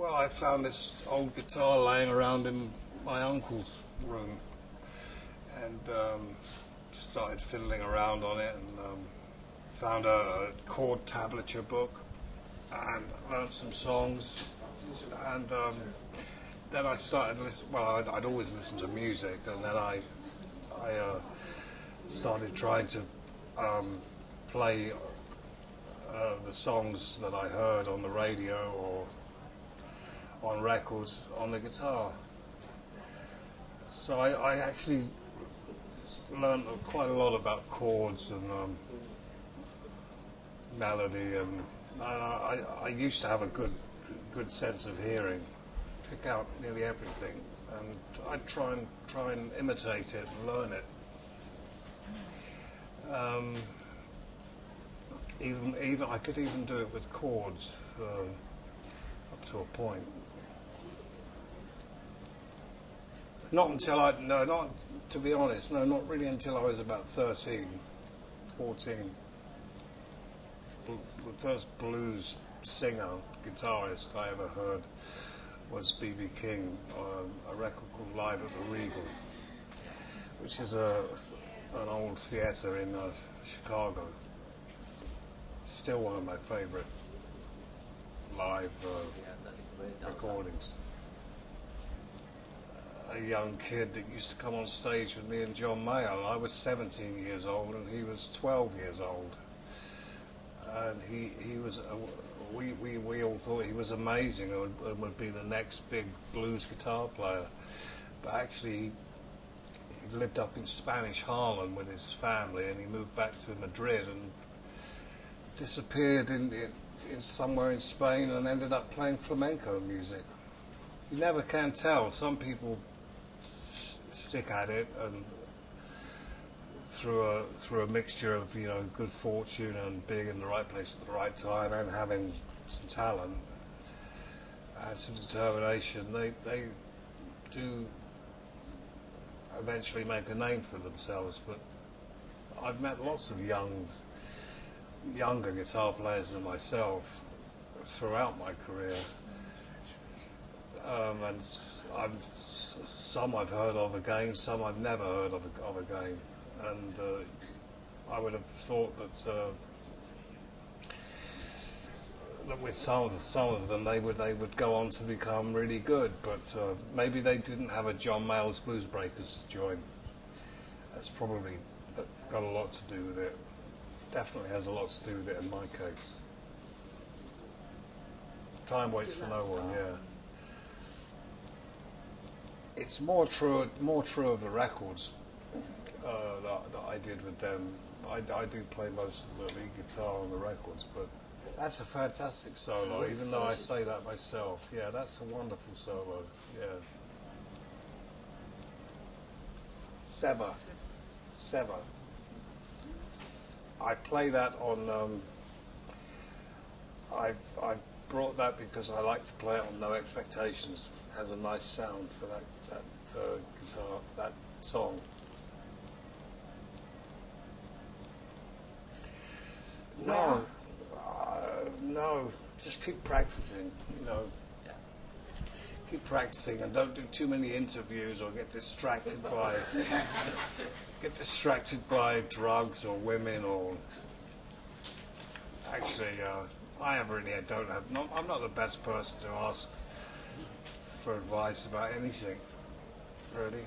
Well, I found this old guitar laying around in my uncle's room, and started fiddling around on it, and found a chord tablature book, and learned some songs, and then I started listening. Well, I'd always listened to music, and then I started trying to play the songs that I heard on the radio or on records on the guitar. So I actually learned quite a lot about chords and melody, and I used to have a good sense of hearing, pick out nearly everything, and I'd try and imitate it and learn it. Even I could even do it with chords up to a point. Not to be honest, not really until I was about 13, 14. The first blues singer, guitarist I ever heard was B.B. King on a record called Live at the Regal, which is an old theatre in Chicago. Still one of my favourite live recordings. A young kid that used to come on stage with me and John Mayer. I was 17 years old and he was 12 years old. And he was, we all thought he was amazing and would be the next big blues guitar player. But actually, he lived up in Spanish Harlem with his family, and he moved back to Madrid and disappeared in somewhere in Spain and ended up playing flamenco music. You never can tell. Some people stick at it, and through a mixture of good fortune and being in the right place at the right time and having some talent and some determination, they do eventually make a name for themselves. But I've met lots of younger guitar players than myself throughout my career, and some I've heard of again, some I've never heard of again, and I would have thought that with some of them they would go on to become really good, but maybe they didn't have a John Mayall's Blues Breakers to join. That's probably got a lot to do with it. Definitely has a lot to do with it in my case. Time waits for no one, yeah. It's more true of the records that I did with them. I do play most of the lead guitar on the records, but that's a fantastic solo, even though I say that myself. Yeah, that's a wonderful solo, yeah. Seba. I play that on, I brought that because I like to play it on No Expectations. It has a nice sound for that guitar, that song. No, just keep practicing, Keep practicing and don't do too many interviews or get distracted by drugs or women or... Actually, I'm not the best person to ask for advice about anything, really.